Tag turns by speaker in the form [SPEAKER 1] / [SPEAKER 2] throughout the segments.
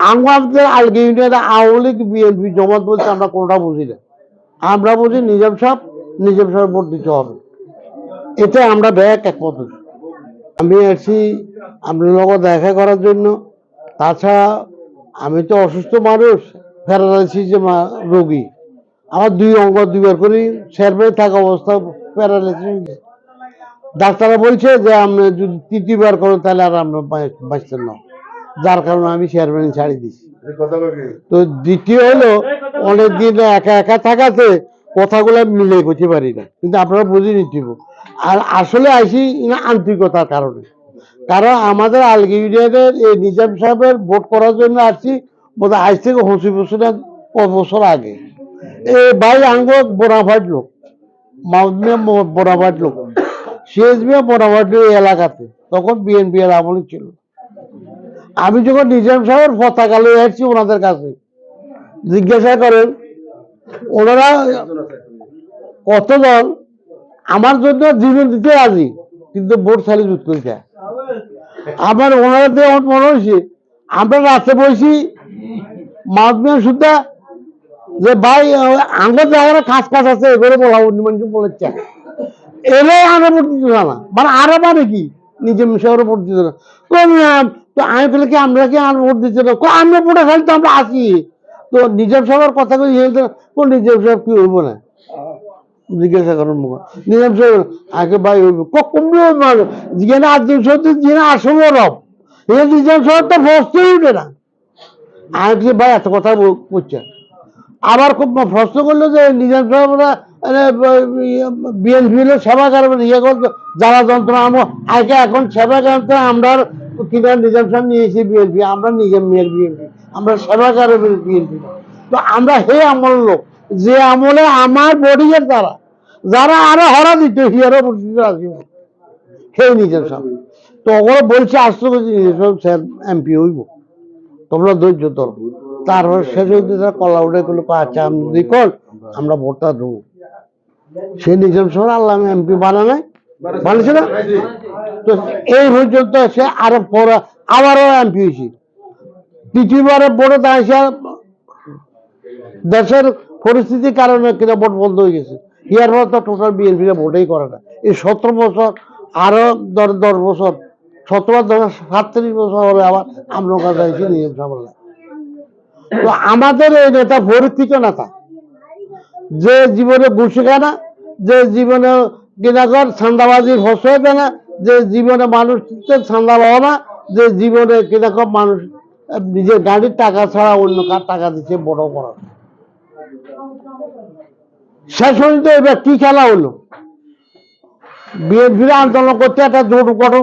[SPEAKER 1] আমাদের আলগী ইউনিয়নে আওয়ামী লীগ বিএনপি জমাত বলতে আমরা কোনটা বুঝি না। আমরা বুঝি নিজাম সাহেব ভোট দিতে হবে, এতে আমরা ব্যাক একমত। আমি আসছি আপনার লোক দেখা করার জন্য। তাছাড়া আমি তো অসুস্থ মানুষ, প্যারালাইসিস রোগী। আমার দুই অঙ্গ দুইবার করে স্যারভাই থাকা অবস্থা প্যারালাইসিস। ডাক্তাররা বলছে যে আপনি যদি তৃতীয়বার করেন তাহলে আর আমরা বাঁচতেন না, যার কারণে আমি চেয়ারম্যান ছাড়ি দিছি। তো দ্বিতীয় হলো অনেকদিন একা একা থাকাতে কথাগুলো মিলে করতে পারি না, কিন্তু আপনারা বুঝে নিতে। আর আসলে আইসি আন্তরিকতার কারণে, কারণ আমাদের আলগী ইউনিয়নের এই নিজাম সাহেবের ভোট করার জন্য আসছি বোধহয় আজ থেকে 25 বছর আগে। এই ভাই আঙ্গ বোনাফাইড লোক, মাউদমিয়া বোনাফাইড লোক, সিএস মিয়া বোনাফাইড এলাকাতে তখন বিএনপি এর আমল ছিল। আমি যখন নিজাম সাহেবের পতাকা লয়ে আসছি ওনাদের কাছে, জিজ্ঞাসা করেন ওনারা কতজন আমার জন্য জীবন দিতে রাজি, কিন্তু ভোট খালি জুত করে যায়। আমার ওনাদের মনে হয়েছে আমরা রাস্তা বসি মাধ্যমে সুদ্ধা যে ভাই আঙ্গুর জায়গায় খাস খাস আছে এগুলো বলা মানুষ বলেছে, এরাই আরো ভোট দিত না, মানে আরো মানে কি নিজে শহরে ভোট দিত না। তো আমি বলে কি আমরা কি আর ভোট দিতে না, আমরা ভোটে খালি তো আমরা আসি। তো নিজাম সাহেবের কথা কই কোন নিজাম সাহেব কি হইব না, জিজ্ঞাসা করেন মুখ নিজাম সাহেব আগে ভাই হইব কমবে যেখানে 8 সত্যি যেখানে 8 রব এই নিজাম সাহেব তো ফসতেই উঠে না। আমি ভাই এত কথা বলছেন। আবার খুব প্রশ্ন করলো যে নিজাম সাহেবরা বিএনপি সেবা করবেন, ইয়ে করবে যারা যন্ত্রণা আগে এখন সেবা করতে আমরা কিনা নিজাম সাহেব নিয়েছি বিএনপি, আমরা নিজাম মেয়ের বিএনপি, আমরা সেবা করবেন বিএনপি। তো আমরা হে আমল লোক যে আমলে আমার বডির দ্বারা যারা আরো হরা দিত হিয়ারও পরিস্থিতি আসবে হে নিজাম সাহেব। তো ওরা বলছে আসতে স্যার এমপি হইব, তোমরা ধৈর্য ধরো। তারপর শেষ হইতে কলা উঠে করলো আচ্ছা আমি যদি কর আমরা ভোটটা দেবো। সে নিজাম সাহেব আল্লাহ এমপি বানানো বানিয়েছে না, তো এই পর্যন্ত সে আরো পরে আবারও এমপি হয়েছে। তৃতীয়বারে ভোটে দাঁড়িয়েছে, দেশের পরিস্থিতির কারণে কিনা ভোট বন্ধ হয়ে গেছে। ইয়ার পর তো টোটাল বিএনপি ভোটেই করে না। এই 17 বছর আরো 10 বছর 37 বছর হলে আবার আমরা কাছে এসে নিজাম সাহেব। তো আমাদের এই নেতা পরিচিত নেতা, যে জীবনে ঘুষি খায় না, যে জীবনে কিনাকর ছান্দাবাজি ফসল দেয় না, যে জীবনে মানুষ ছান্দা পাওয়া না, যে জীবনে কিনাকর মানুষ নিজের গাড়ির টাকা ছাড়া অন্য কার টাকা দিচ্ছে বড় করা। শেষ পর্যন্ত এবার কি খেলা হলো, বিএনপির আন্দোলন করতে একটা জোট গঠন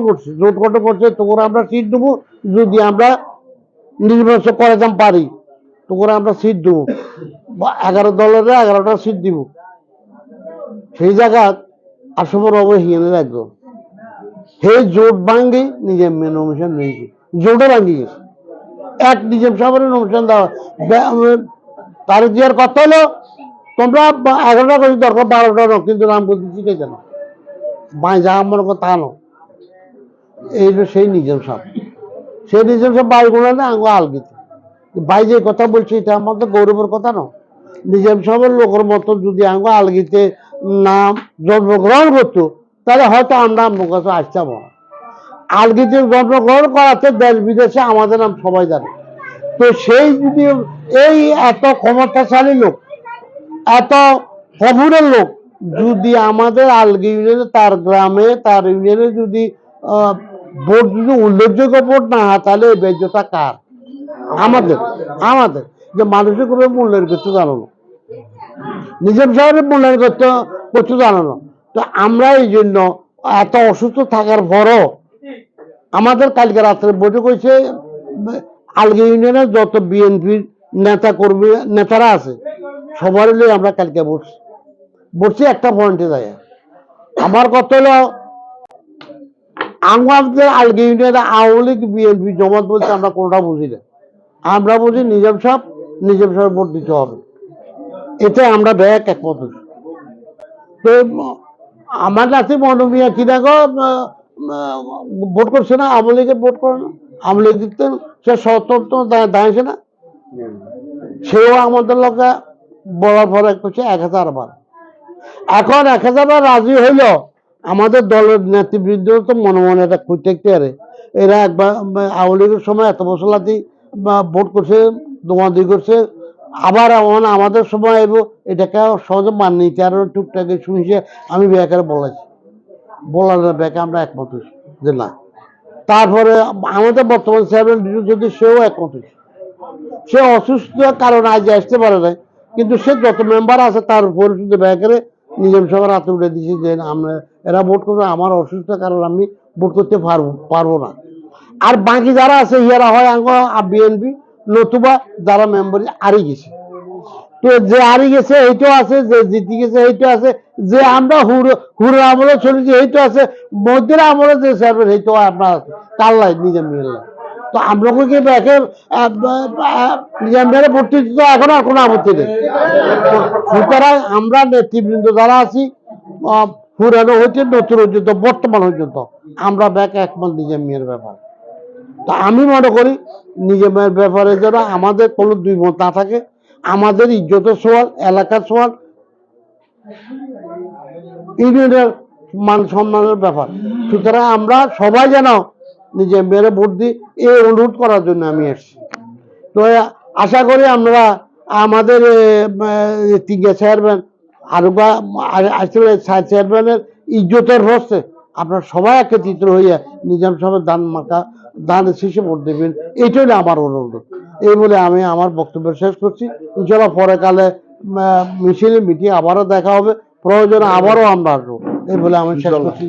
[SPEAKER 1] করছে তখন আমরা সিট দেবো, যদি আমরা নির্বাচন করাতাম পারি তখন আমরা সিট দেবো, 11 দলের 11টা সিট দিব। সেই জায়গা 800 হিয়ানে রাখবো, সেই জোট ভাঙ্গি নিজের নমিশন নিয়েছি, জোটে ভাঙ্গি গেছে। এক নিজাম সাহেবের নমিশন দেওয়া তারিখ দেওয়ার কথা হলো তোমরা 11টা করে দরকার 12টা নো, কিন্তু নাম করতে শিখে জানো বাই যা আমার কথা আনো। এই সেই নিজাম সাহেব, সেই নিজাম সাহেব বাড়ি গুলো না আঙ্গ আলগিতে ভাই যে কথা বলছি এটা আমাদের গৌরবের কথা না। নিজাম সাহেবের লোকের মতো যদি আঙ্গ আলগিতে নাম জন্মগ্রহণ করতো তাহলে হয়তো আমরা আমার কাছে আসতাম। আলগিতে জন্মগ্রহণ করাতে দেশ বিদেশে আমাদের নাম সবাই জানে। তো সেই যদি এই এত ক্ষমতাশালী লোক, এত প্রভুরের লোক যদি আমাদের আলগী ইউনিয়নে তার গ্রামে তার ইউনিয়নে যদি ভোট যদি উল্লেখযোগ্য ভোট না হয় তাহলে এই বেজ্যতা কার? আমাদের আমাদের যে মানুষের কোনো মূল্যের করতে জানানো, নিজাম সাহেবের মূল্যায়ন করতে জানানো। তো আমরা এই জন্য এত অসুস্থ থাকার পরও আমাদের কালকে রাত্রে বৈঠক হয়েছে, আলগী ইউনিয়নের যত বিএনপির নেতা কর্মী নেতারা আছে সবার হলে আমরা কালকে বসছি একটা পয়েন্টে যায়। আমার কথা হলো আমাদের আলগী ইউনিয়নে আওয়ামী লীগ বিএনপি জমাত বলতে আমরা কোনটা বুঝি না। আমরা বুঝি নিজাম সাহেব ভোট দিতে হবে, এতে আমরা ব্যাক একমত। তো আমার নাতি মনোমিয়া কি দেখো ভোট করছে না, আওয়ামী লীগের ভোট করে না, আওয়ামী লীগ দিতেন, সে স্বতন্ত্র দাঁড়িয়েছে না, সেও আমাদের লোকে বলার পরে করছে 1000 বার। এখন 1000 বার রাজি হইল, আমাদের দলের নেতৃবৃন্দ তো মনে মনে এটা খুঁজতে পারে, এরা একবার আওয়ামী লীগের সময় এত বছর লাতি ভোট করছে, দোমাদি করছে, আবার আমাদের সময় এবো, এটাকে সহজে মান নিতে আরো টুকটাকে শুনেছে। আমি ব্যাকের বলার ব্যাকে আমরা একমত হয়েছি যে না। তারপরে আমাদের বর্তমান চেয়ারম্যান যদি সেও একমত হয়েছে, সে অসুস্থ কারণ আজ আসতে পারে না, কিন্তু সে যত মেম্বার আছে তার উপরে শুধু ব্যাকেরে নিজাম সবার হাতে উঠে দিয়েছে যে আমরা এরা ভোট করবে, আমার অসুস্থ কারণ আমি ভোট করতে পারবো না। আর বাকি যারা আছে ইয়ারা হয় বিএনপি, নতুবা যারা মেম্বার হারিয়ে গেছে। তো যে হারিয়ে গেছে এইটাও আছে, যে জিতে গেছে এইটাও আছে, যে আমরা হুরের আমলে চলেছি এইটাও আছে, মধ্যের আমলে যে চেয়ারম্যান এইটাও আপনার আছে, কাল্লাই নিজাম মিল্লা। তো আমরা কি ব্যাকের নিজাম মেয়ের ভর্তি দিতে এখন আর কোনো আপত্তি নেই। সুতরাং আমরা নেতৃবৃন্দ যারা আছি পুরানো হইতে নতুন পর্যন্ত বর্তমান পর্যন্ত আমরা ব্যাক একমত নিজাম মেয়ের ব্যাপার। তো আমি মনে করি নিজামের ব্যাপারে যেন আমাদের কোনো দুই মত না থাকে, আমাদের ইজ্জতের সওয়াল, এলাকার সওয়াল, ইউনিয়নের মান সম্মানের ব্যাপার। সুতরাং আমরা সবাই যেন নিজে মেরে ভোট দিই, এই অনুরোধ করার জন্য আমি এসেছি। তো আশা করি আমরা আমাদের তিনটা চেয়ারম্যান আরো বা আসলে চেয়ারম্যানের ইজ্জতের হচ্ছে আপনার সবাই একত্রিত হইয়া নিজাম সাহেবের দান শীর্ষে ভোট দেবেন, এইটাই আমার অনুরোধ। এই বলে আমি আমার বক্তব্য শেষ করছি। ইনশাল্লাহ পরে কালে মিছিলে মিটিং আবারও দেখা হবে, প্রয়োজনে আবারও আমরা আসবো, এই বলে আমি শেষ করছি।